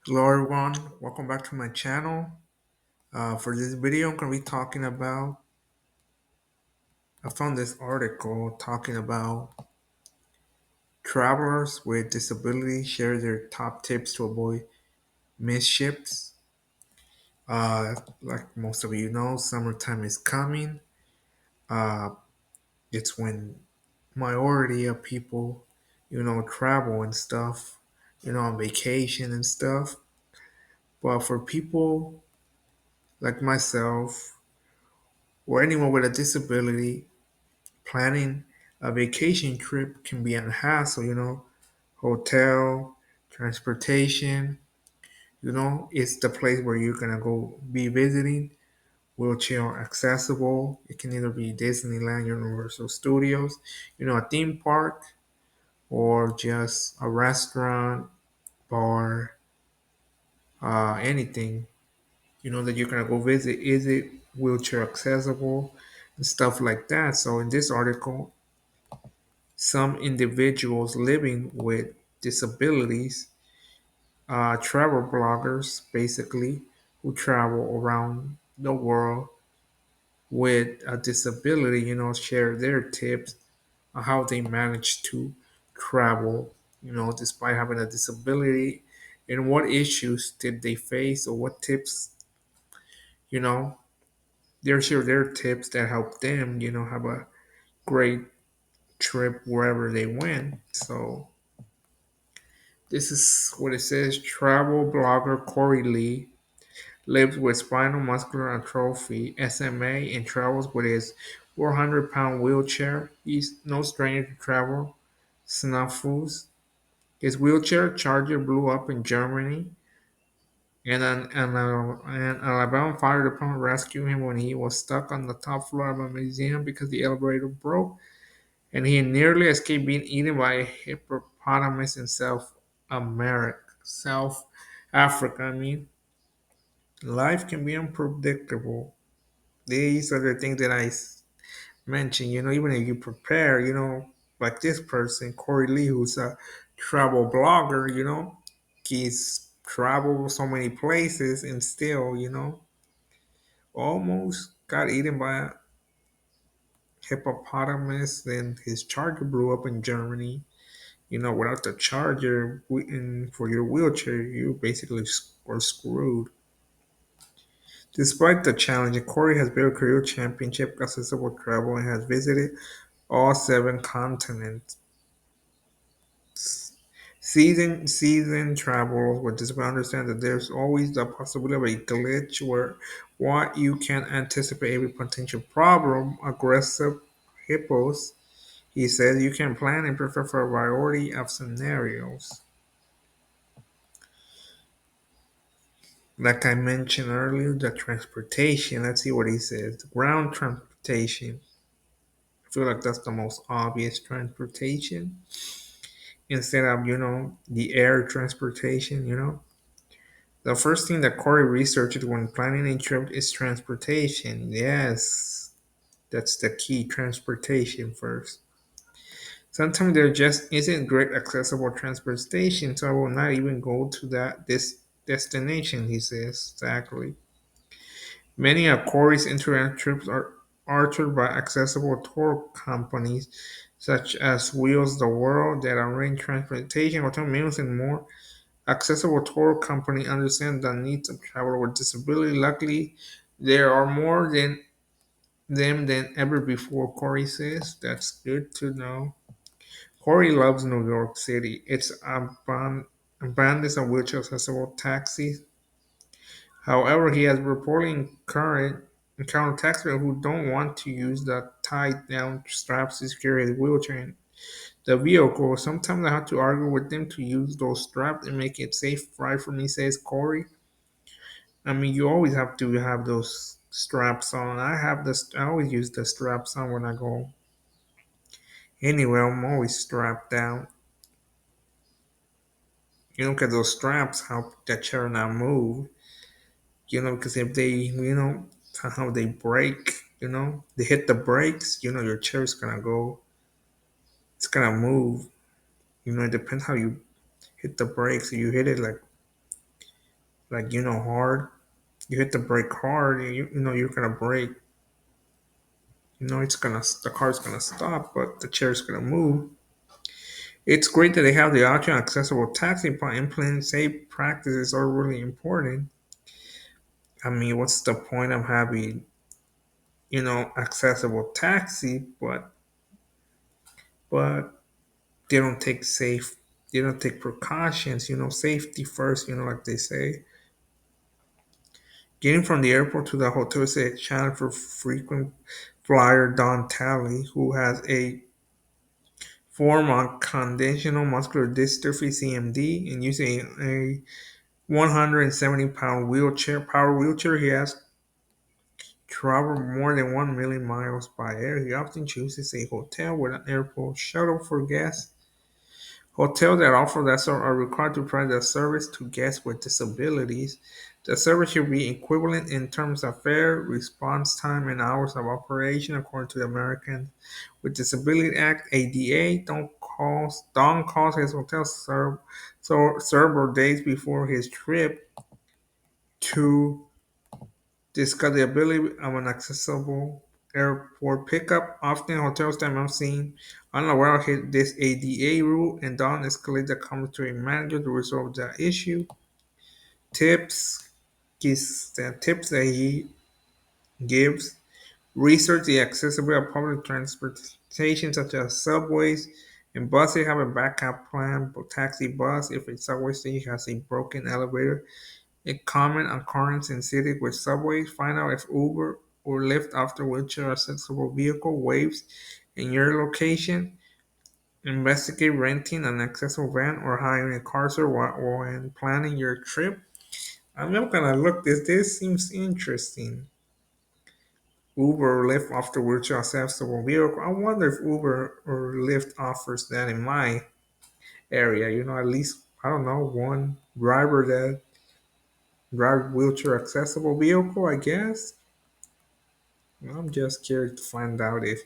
Hello everyone, welcome back to my channel. For this video, I'm going to be talking about. I found this article talking about travelers with disabilities share their top tips to avoid mischiefs. Like most of you know, summertime is coming. Uh, it's when majority of people, travel and stuff, on vacation and stuff. But for people like myself or anyone with a disability, planning a vacation trip can be a hassle, hotel, transportation, it's the place where you're gonna go be visiting, wheelchair accessible. It can either be Disneyland, Universal Studios, a theme park, or just a restaurant, bar, anything, that you're gonna go visit. Is it wheelchair accessible and stuff like that? So in this article, some individuals living with disabilities, travel bloggers basically, who travel around the world with a disability, share their tips on how they manage to travel, despite having a disability, and what issues did they face, or what tips, you know, they share their tips that help them, have a great trip wherever they went. So this is what it says. Travel blogger Corey Lee lives with spinal muscular atrophy (SMA) and travels with his 400-pound wheelchair. He's no stranger to travel snafus. His wheelchair charger blew up in Germany, and an Alabama fire department rescued him when he was stuck on the top floor of a museum because the elevator broke, and he nearly escaped being eaten by a hippopotamus in South Africa. I mean, life can be unpredictable. These are the things that mentioned. Even if you prepare, like this person, Corey Lee, who's a travel blogger, he's traveled so many places and still, almost got eaten by a hippopotamus. Then his charger blew up in Germany. Without the charger for your wheelchair, you basically were screwed. Despite the challenge, Corey has built a career championship accessible travel and has visited all seven continents. Season travelers with disability understand that there's always the possibility of a glitch where what you can anticipate every potential problem. Aggressive hippos, he says, you can plan and prepare for a variety of scenarios. Like I mentioned earlier, the transportation. Let's see what he says. The ground transportation. I feel like that's the most obvious transportation instead of, the air transportation. The first thing that Corey researched when planning a trip is transportation. Yes, that's the key, transportation first. Sometimes there just isn't great accessible transportation, so I will not even go to this destination, he says. Exactly. Many of Corey's internet trips are altered by accessible tour companies such as Wheels the World that arrange transportation, hotel meals, and more. Accessible tour company understand the needs of travelers with disability. Luckily, there are more than them than ever before, Corey says. That's good to know. Corey loves New York City. It's abundance of wheelchair accessible taxis. However, he has reportedly encountered taxpayers who don't want to use the tied down straps to secure his wheelchair in the vehicle. Sometimes I have to argue with them to use those straps and make it safe right for me, says Corey. I mean, you always have to have those straps on. I always use the straps on when I go anywhere. I'm always strapped down. Because those straps help the chair not move. Because if they, somehow they break, they hit the brakes, your chair's gonna go, it's gonna move. It depends how you hit the brakes. You hit it like like hard. You hit the brake hard, and you know you're gonna brake. You know the car's gonna stop, but the chair's gonna move. It's great that they have the option of accessible taxi, but implementing safe practices are really important. I mean, what's the point of having accessible taxi, but they don't take precautions. Safety first. Like they say. Getting from the airport to the hotel is a challenge for frequent flyer Don Talley, who has a form of conditional muscular dystrophy (CMD) and using a 170-pound power wheelchair. He has traveled more than 1 million miles by air. He often chooses a hotel with an airport shuttle for guests. Hotels that offer that service are required to provide the service to guests with disabilities. The service should be equivalent in terms of fare, response time, and hours of operation according to the American with Disability Act (ADA). Don calls his hotel several days before his trip to discuss the ability of an accessible airport pickup. Often hotels that I'm seeing unaware of this ADA rule and don't escalate the comment to a manager to resolve the issue. Tips the tips that he gives. Research the accessibility of public transportation such as subways and buses have a backup plan for taxi bus if a subway station has a broken elevator. A common occurrence in cities with subways. Find out if Uber or Lyft offer wheelchair accessible vehicle waves in your location. Investigate renting an accessible van or hiring a car service when planning your trip. I'm not gonna look this. This seems interesting. Uber or Lyft offer wheelchair accessible vehicle. I wonder if Uber or Lyft offers that in my area. At least I don't know one driver that drive wheelchair accessible vehicle. I guess. I'm just curious to find out if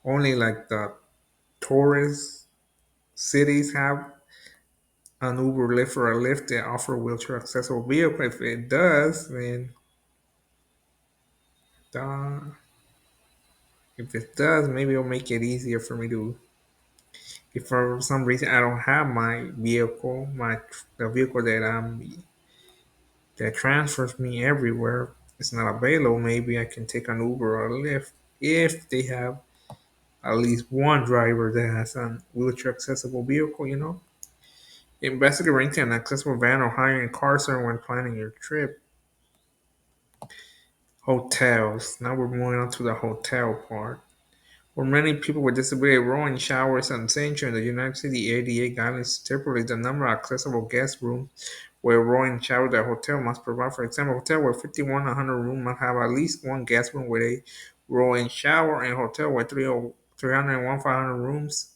only like the tourist cities have an Uber, Lyft, or a Lyft that offer wheelchair accessible vehicle. If it does, then uh, if it does, maybe it'll make it easier for me to. If for some reason I don't have my vehicle, the vehicle that transfers me everywhere is not available, maybe I can take an Uber or a Lyft if they have at least one driver that has a wheelchair accessible vehicle. Investigate renting an accessible van or hiring a car service when planning your trip. Hotels. Now we're moving on to the hotel part. For many people with disability, rolling showers are essential in the United States. The ADA guidelines stipulate the number of accessible guest rooms where rolling shower the hotel must provide. For example, a hotel with 51 100 rooms must have at least one guest room with a rolling shower, and a hotel with 301 500 rooms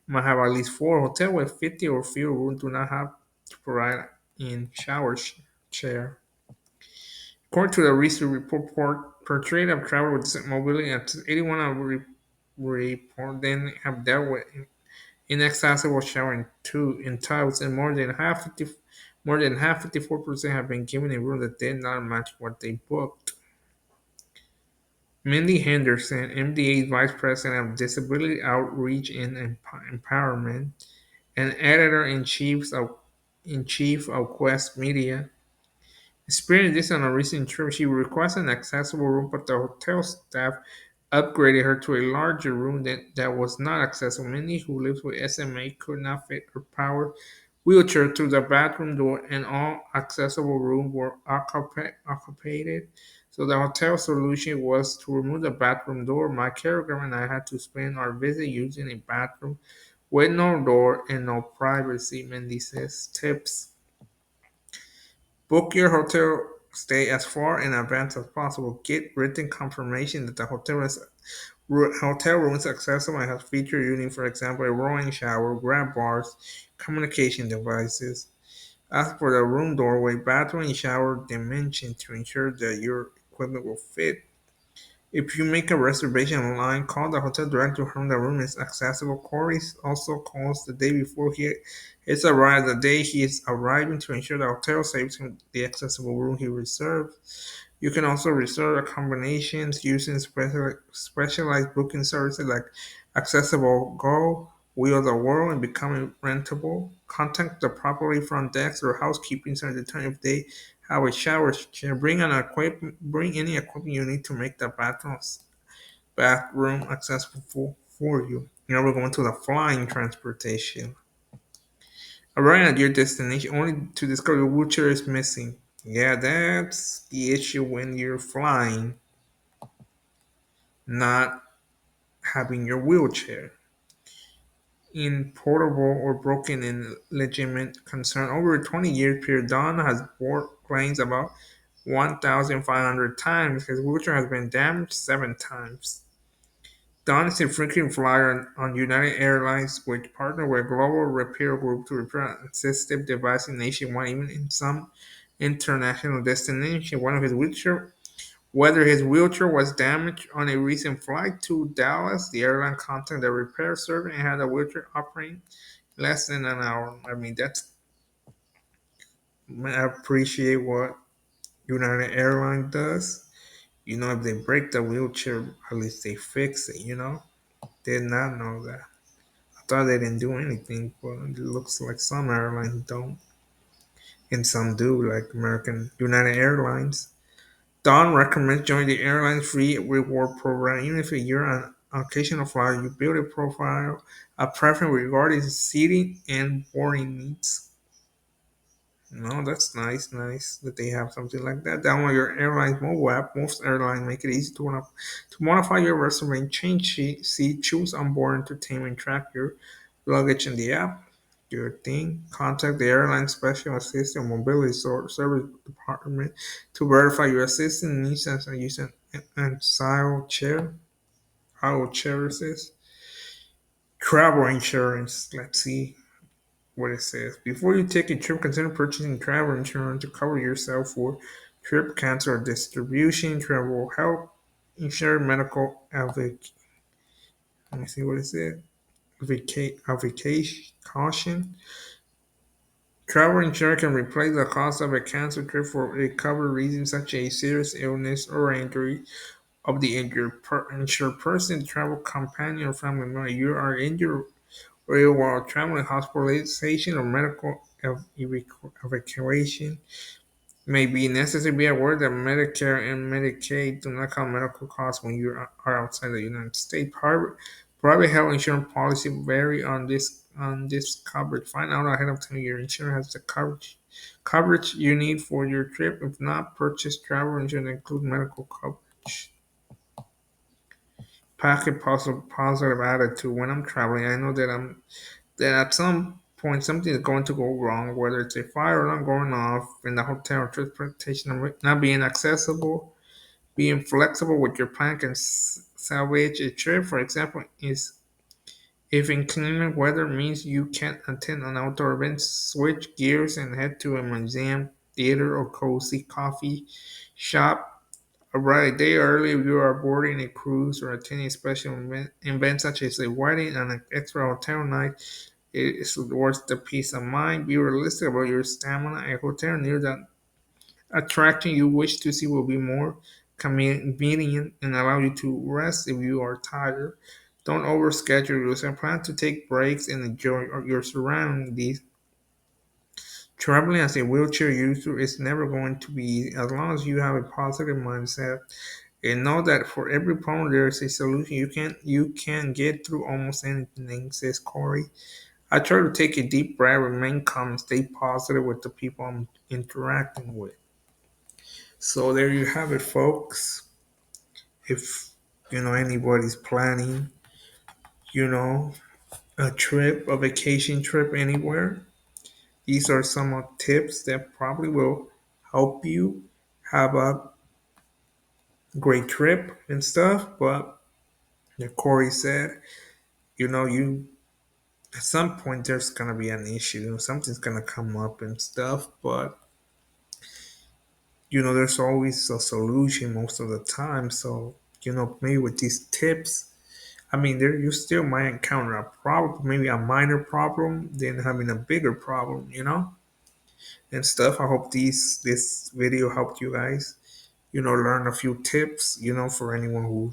must have at least four. Hotel with 50 or fewer rooms do not have to provide in shower chair. According to the recent report, portrait of travel with mobility, at 81 of report then have dealt with inaccessible showering in tubs, and more than half, 54% have been given a room that did not match what they booked. Mindy Henderson, MDA's Vice President of Disability Outreach and Empowerment, and editor in chief of Quest Media, experienced this on a recent trip. She requested an accessible room, but the hotel staff upgraded her to a larger room that was not accessible. Many who lives with SMA could not fit her power wheelchair through the bathroom door, and all accessible rooms were occupied. So the hotel solution was to remove the bathroom door. My caregiver and I had to spend our visit using a bathroom with no door and no privacy. Mindy says tips. Book your hotel stay as far in advance as possible. Get written confirmation that the hotel room is accessible and has feature using, for example, a rolling shower, grab bars, communication devices. Ask for the room doorway, bathroom, and shower dimension to ensure that your equipment will fit. If you make a reservation online, call the hotel director from the room is accessible. Corey also calls the day before he's arrived, the day he is arriving to ensure the hotel saves him the accessible room he reserved. You can also reserve accommodations using specialized booking services like Accessible Go, Wheel the World, and Becoming Rentable. Contact the property front desk or housekeeping center to determine if they have a shower chair. Bring any equipment you need to make the bathroom accessible for you. Now we're going to the flying transportation. Arriving at your destination only to discover your wheelchair is missing. Yeah, that's the issue when you're flying, not having your wheelchair in portable or broken in legitimate concern. Over a 20-year period, Don has boarded planes about 1,500 times. His wheelchair has been damaged 7 times. Don is a frequent flyer on United Airlines, which partner with Global Repair Group to repair assistive devices nationwide, even in some international destinations. Whether his wheelchair was damaged on a recent flight to Dallas, the airline contacted the repair service and had the wheelchair operating less than an hour. I mean, I appreciate what United Airlines does. If they break the wheelchair, at least they fix it. Did not know that. I thought they didn't do anything, but it looks like some airlines don't, and some do, like American United Airlines. Don recommends joining the airline's free reward program. Even if you're an occasional flyer, you build a profile, a preference regarding seating and boarding needs. No, that's nice that they have something like that. Download your airline's mobile app. Most airlines make it easy to modify your reservation, change seat, choose onboard entertainment, track your luggage in the app. Your thing. Contact the airline special assistant mobility service department to verify your assistant needs and use an SIL chair. How chair is travel insurance. Let's see what it says. Before you take a trip, consider purchasing travel insurance to cover yourself for trip cancel or distribution, travel help, insure medical let me see what it says. Vacation caution. Travel insurance can replace the cost of a canceled trip for a covered reason such as serious illness or injury of the insured person, travel companion, or family member. You are injured while traveling, hospitalization or medical evacuation may be necessary. Be aware that Medicare and Medicaid do not cover medical costs when you are outside the United States. Private health insurance policy vary on this coverage. Find out ahead of time your insurance has the coverage you need for your trip. If not, purchase travel insurance that includes medical coverage. Pack a positive attitude when I'm traveling. I know that at some point something is going to go wrong, whether it's a fire alarm going off in the hotel or transportation not being accessible. Being flexible with your plan can salvage a trip. For example, is if inclement weather means you can't attend an outdoor event, switch gears and head to a museum, theater, or cozy coffee shop. Arrive a day early if you are boarding a cruise or attending a special event such as a wedding and an extra hotel night. It is worth the peace of mind. Be realistic about your stamina. A hotel near the attraction you wish to see will be more convenient and allow you to rest if you are tired. Don't overschedule yourself. Plan to take breaks and enjoy your surroundings. Traveling as a wheelchair user is never going to be easy as long as you have a positive mindset and know that for every problem there is a solution. You can get through almost anything, says Corey. I try to take a deep breath, remain calm, and stay positive with the people I'm interacting with. So there you have it, folks. If anybody's planning, you know, a vacation trip anywhere, these are some of tips that probably will help you have a great trip and stuff. But like Corey said, you at some point there's gonna be an issue. Something's gonna come up and stuff. But there's always a solution most of the time. So maybe with these tips, I mean, there you still might encounter a problem, maybe a minor problem, than having a bigger problem, and stuff. I hope this video helped you guys, learn a few tips, for anyone who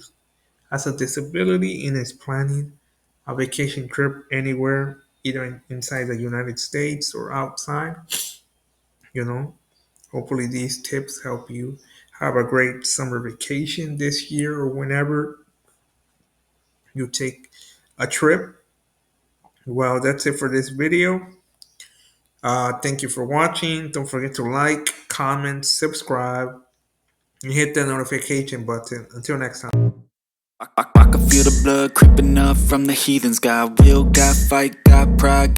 has a disability and is planning a vacation trip anywhere, either inside the United States or outside. You know, hopefully these tips help you have a great summer vacation this year or whenever you take a trip. Well, that's it for this video. Thank you for watching. Don't forget to like, comment, subscribe, and hit the notification button. Until next time. I can feel the blood creeping up from the heathens. Got will, got fight, got pride.